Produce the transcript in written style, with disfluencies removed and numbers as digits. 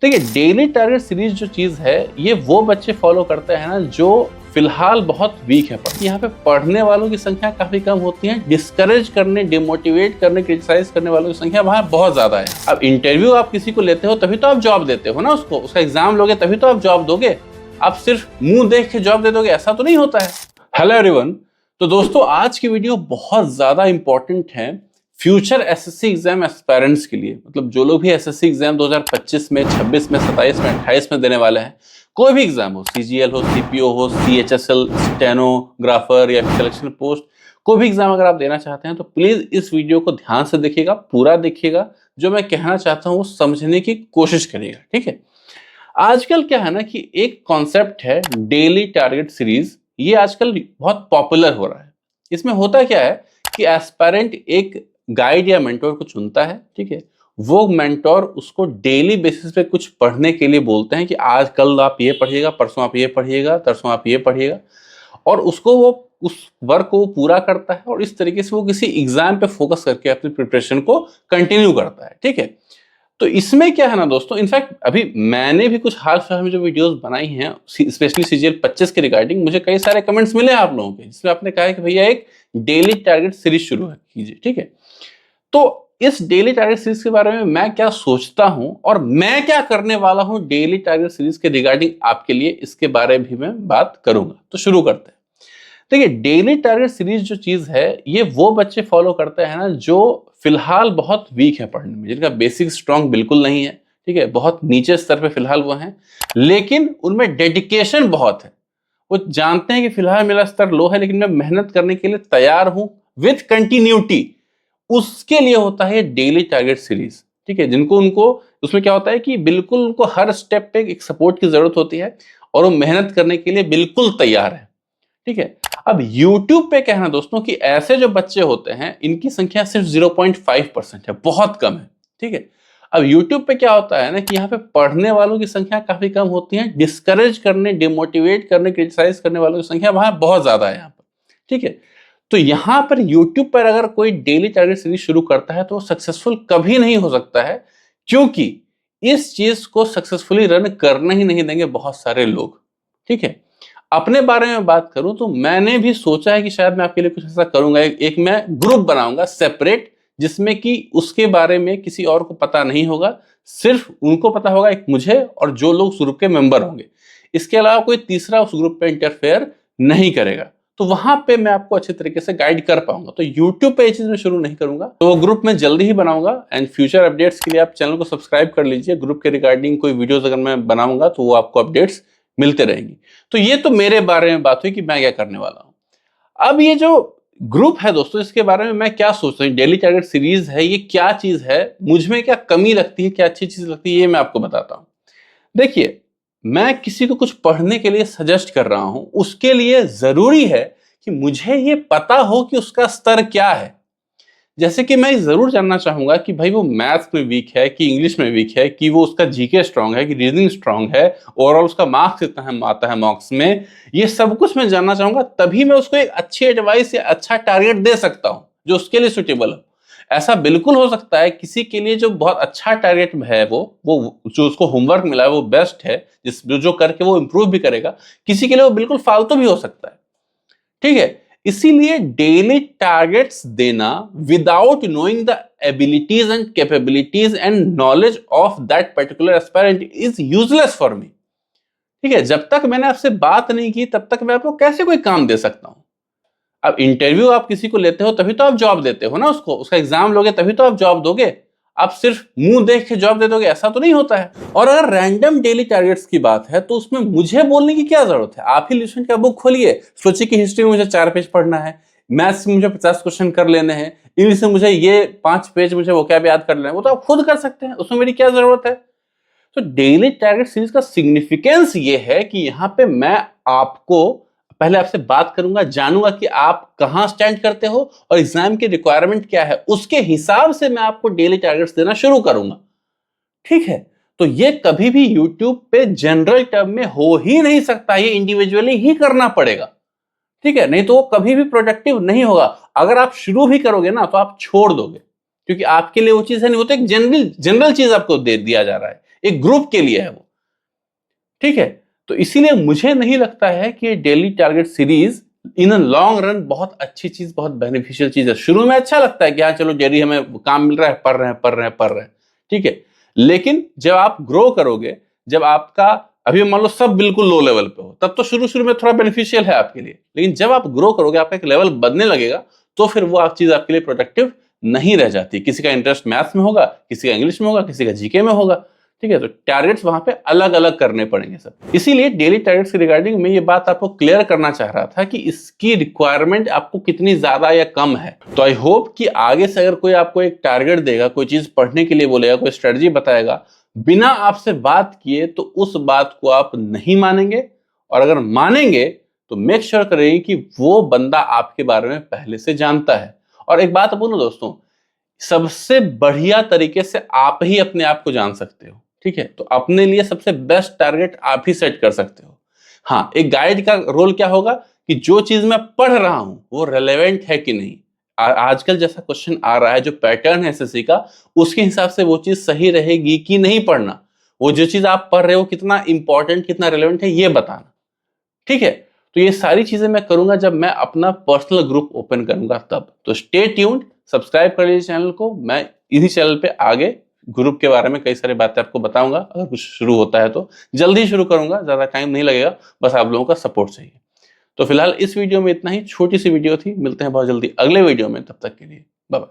देखिए, daily target series जो चीज है ये वो बच्चे फॉलो करते हैं ना जो फिलहाल बहुत वीक है। यहाँ पे पढ़ने वालों की संख्या काफी कम होती है, डिस्करेज करने, डिमोटिवेट करने, क्रिटिसाइज करने वालों की संख्या वहां बहुत ज्यादा है। अब इंटरव्यू आप किसी को लेते हो तभी तो आप जॉब देते हो ना, उसका एग्जाम लोगे तभी तो आप जॉब दोगे। आप सिर्फ मुंह देख के जॉब दे दोगे ऐसा तो नहीं होता है। हेलो एवरीवन, तो दोस्तों आज की वीडियो बहुत ज्यादा इंपॉर्टेंट है फ्यूचर एसएससी एग्जाम एस्पायरेंट्स के लिए। मतलब जो लोग भी एसएससी एग्जाम 2025 में, 26 में, 27 में, 28 में देने वाले हैं, कोई भी एग्जाम हो, सीजीएल हो, सीपीओ हो, सीएचएसएल, स्टेनोग्राफर या सिलेक्शन पोस्ट, कोई भी एग्जाम अगर आप देना चाहते हैं तो प्लीज इस वीडियो को ध्यान से देखिएगा, पूरा देखिएगा। जो मैं कहना चाहता हूँ वो समझने की कोशिश करिएगा, ठीक है। आजकल क्या है ना कि एक कॉन्सेप्ट है डेली टारगेट सीरीज, ये आजकल बहुत पॉपुलर हो रहा है। इसमें होता क्या है कि एस्पायरेंट एक गाइड या मेंटोर को चुनता है, ठीक है। वो मेंटोर उसको डेली बेसिस पे कुछ पढ़ने के लिए बोलते हैं कि आज कल आप ये पढ़िएगा, परसों आप ये पढ़िएगा, तरसों आप ये पढ़िएगा, और उसको वो उस वर्क को पूरा करता है और इस तरीके से वो किसी एग्जाम पे फोकस करके अपनी प्रिपरेशन को कंटिन्यू करता है, ठीक है। तो इसमें क्या है ना दोस्तों, इनफैक्ट अभी मैंने भी कुछ हाल फिलहाल में जो वीडियोस बनाई हैं स्पेशली सीजीएल 25 के रिगार्डिंग, मुझे कई सारे कमेंट्स मिले हैं आप लोगों के, जिसमें आपने कहा है कि भैया एक डेली टारगेट सीरीज शुरू कीजिए, ठीक है। तो इस डेली टारगेट सीरीज के बारे में मैं क्या सोचता हूं और मैं क्या करने वाला हूं डेली टारगेट सीरीज के रिगार्डिंग आपके लिए, इसके बारे में भी मैं बात करूंगा। तो शुरू करते हैं। देखिए, डेली टारगेट सीरीज जो चीज है ये वो बच्चे फॉलो करते हैं ना जो फिलहाल बहुत वीक है पढ़ने में, जिनका बेसिक स्ट्रांग बिल्कुल नहीं है, ठीक है, बहुत नीचे स्तर पे फिलहाल वो हैं, लेकिन उनमें डेडिकेशन बहुत है। वो जानते हैं कि फिलहाल मेरा स्तर लो है लेकिन मैं मेहनत करने के लिए तैयार हूं विथ कंटिन्यूटी। उसके लिए होता है डेली टारगेट सीरीज, ठीक है। जिनको उनको उसमें क्या होता है कि बिल्कुल उनको हर स्टेप पे एक सपोर्ट की जरूरत होती है और वो मेहनत करने के लिए बिल्कुल तैयार है, ठीक है। अब YouTube पे क्या है ना दोस्तों कि ऐसे जो बच्चे होते हैं इनकी संख्या सिर्फ 0.5% है, बहुत कम है, ठीक है। अब YouTube पे क्या होता है ना कि यहाँ पे पढ़ने वालों की संख्या काफी कम होती है, डिस्करेज करने, डिमोटिवेट करने, क्रिटिसाइज करने वालों की संख्या वहां बहुत ज्यादा है यहाँ पर, ठीक है। तो यहाँ पर YouTube पर अगर कोई डेली टारगेट सीरीज शुरू करता है तो सक्सेसफुल कभी नहीं हो सकता है, क्योंकि इस चीज को सक्सेसफुली रन करना ही नहीं देंगे बहुत सारे लोग, ठीक है। अपने बारे में बात करूं तो मैंने भी सोचा है कि शायद मैं आपके लिए कुछ ऐसा करूंगा, एक मैं ग्रुप बनाऊंगा सेपरेट, जिसमें कि उसके बारे में किसी और को पता नहीं होगा, सिर्फ उनको पता होगा, एक मुझे और जो लोग उस ग्रुप के मेंबर होंगे। इसके अलावा कोई तीसरा उस ग्रुप पे इंटरफेयर नहीं करेगा, तो वहां पे मैं आपको अच्छे तरीके से गाइड कर पाऊंगा। तो YouTube पे ये चीज मैं शुरू नहीं करूंगा, तो वो ग्रुप में जल्दी ही बनाऊंगा। एंड फ्यूचर अपडेट्स के लिए आप चैनल को सब्सक्राइब कर लीजिए। ग्रुप के रिगार्डिंग कोई वीडियोस अगर मैं बनाऊंगा तो वो आपको अपडेट्स मिलते रहेंगी। तो ये तो मेरे बारे में बात हुई कि मैं क्या करने वाला हूं। अब ये जो ग्रुप है दोस्तों, इसके बारे में मैं क्या सोचता हूँ, डेली टारगेट सीरीज है, ये क्या चीज है, मुझ में क्या कमी लगती है, क्या अच्छी चीज लगती है, ये मैं आपको बताता हूं। देखिए, मैं किसी को कुछ पढ़ने के लिए सजेस्ट कर रहा हूं, उसके लिए जरूरी है कि मुझे ये पता हो कि उसका स्तर क्या है। जैसे कि मैं जरूर जानना चाहूंगा कि भाई वो मैथ्स में वीक है कि इंग्लिश में वीक है, कि वो उसका जीके स्ट्रांग है कि रीजनिंग स्ट्रांग है, ओवरऑल उसका मार्क्स कितना है आता है मॉक्स में, ये सब कुछ मैं जानना चाहूंगा। तभी मैं उसको एक अच्छी एडवाइस या अच्छा टारगेट दे सकता हूं जो उसके लिए सुटेबल हो। ऐसा बिल्कुल हो सकता है किसी के लिए जो बहुत अच्छा टारगेट है, वो जो उसको होमवर्क मिला है वो बेस्ट है, जो करके वो इंप्रूव भी करेगा, किसी के लिए वो बिल्कुल फालतू भी हो सकता है, ठीक है। इसीलिए डेली टारगेट्स देना without knowing the abilities and capabilities and knowledge of that particular aspirant is useless for me, ठीक है। जब तक मैंने आपसे बात नहीं की तब तक मैं आपको कैसे कोई काम दे सकता हूं। अब इंटरव्यू आप किसी को लेते हो तभी तो आप जॉब देते हो ना, उसका एग्जाम लोगे तभी तो आप जॉब दोगे। आप सिर्फ मुंह देख के जॉब दे दोगे ऐसा तो नहीं होता है। और अगर रैंडम डेली टारगेट्स की बात है तो उसमें मुझे बोलने की क्या जरूरत है। आप ही लिस्टेंट का बुक खोलिए, सोचिए कि हिस्ट्री में मुझे 4 पेज पढ़ना है, मैथ्स में मुझे 50 क्वेश्चन कर लेने हैं, इंग्लिश में मुझे ये 5 पेज मुझे वोकैब याद कर लेना है, वो तो आप खुद कर सकते हैं, उसमें मेरी क्या जरूरत है। तो डेली टारगेट सीरीज का सिग्निफिकेंस ये है कि यहाँ पे मैं आपको पहले आपसे बात करूंगा, जानूंगा कि आप कहां स्टैंड करते हो और एग्जाम की रिक्वायरमेंट क्या है, उसके हिसाब से मैं आपको डेली टारगेट्स देना शुरू करूंगा, ठीक है। तो ये कभी भी YouTube पे जनरल टर्म में हो ही नहीं सकता, ये इंडिविजुअली ही करना पड़ेगा, ठीक है। नहीं तो वो कभी भी प्रोडक्टिव नहीं होगा। अगर आप शुरू भी करोगे ना तो आप छोड़ दोगे, क्योंकि आपके लिए वो चीज है नहीं, वो तो एक जनरल चीज आपको दे दिया जा रहा है, एक ग्रुप के लिए है वो, ठीक है। तो इसीलिए मुझे नहीं लगता है कि daily target series in long run बहुत अच्छी चीज, बहुत बेनिफिशियल चीज है। शुरू में अच्छा लगता है कि हाँ चलो डेली हमें काम मिल रहा है, पढ़ रहे हैं, ठीक है। लेकिन जब आप ग्रो करोगे, जब आपका अभी मान लो सब बिल्कुल लो लेवल पे हो, तब तो शुरू में थोड़ा बेनिफिशियल है आपके लिए। लेकिन जब आप ग्रो करोगे, आपका एक लेवल बढ़ने लगेगा, तो फिर वो चीज आपके लिए प्रोडक्टिव नहीं रह जाती। किसी का इंटरेस्ट मैथ्स में होगा, किसी का इंग्लिश में होगा, किसी का जीके में होगा, ठीक है। तो टारगेट्स वहां पे अलग अलग करने पड़ेंगे सब। इसीलिए डेली टारगेट्स के रिगार्डिंग मैं ये बात आपको क्लियर करना चाह रहा था कि इसकी रिक्वायरमेंट आपको कितनी ज्यादा या कम है। तो आई होप कि आगे से अगर कोई आपको एक टारगेट देगा, कोई चीज पढ़ने के लिए बोलेगा, कोई स्ट्रेटजी बताएगा, बिना आपसे बात किए, तो उस बात को आप नहीं मानेंगे। और अगर मानेंगे तो मेक श्योर करेंगे कि वो बंदा आपके बारे में पहले से जानता है। और एक बात बोलूं दोस्तों, सबसे बढ़िया तरीके से आप ही अपने आप को जान सकते हो, ठीक है। तो अपने लिए सबसे बेस्ट टारगेट आप ही सेट कर सकते हो। हाँ, एक गाइड का रोल क्या होगा कि जो चीज मैं पढ़ रहा हूं वो रेलेवेंट है कि नहीं। आजकल जैसा क्वेश्चन आ रहा है, जो पैटर्न है एसएससी का, उसके हिसाब से वो चीज सही रहेगी कि नहीं पढ़ना, वो जो चीज आप पढ़ रहे हो कितना इंपॉर्टेंट, कितना रेलेवेंट है, ये बताना, ठीक है। तो ये सारी चीजें मैं करूंगा जब मैं अपना पर्सनल ग्रुप ओपन करूंगा तब। तो स्टे ट्यून्ड, सब्सक्राइब कर लीजिए चैनल को। मैं इसी चैनल पे आगे ग्रुप के बारे में कई सारी बातें आपको बताऊंगा। अगर कुछ शुरू होता है तो जल्दी शुरू करूंगा, ज्यादा टाइम नहीं लगेगा, बस आप लोगों का सपोर्ट चाहिए। तो फिलहाल इस वीडियो में इतना ही, छोटी सी वीडियो थी। मिलते हैं बहुत जल्दी अगले वीडियो में, तब तक के लिए बाय बाय।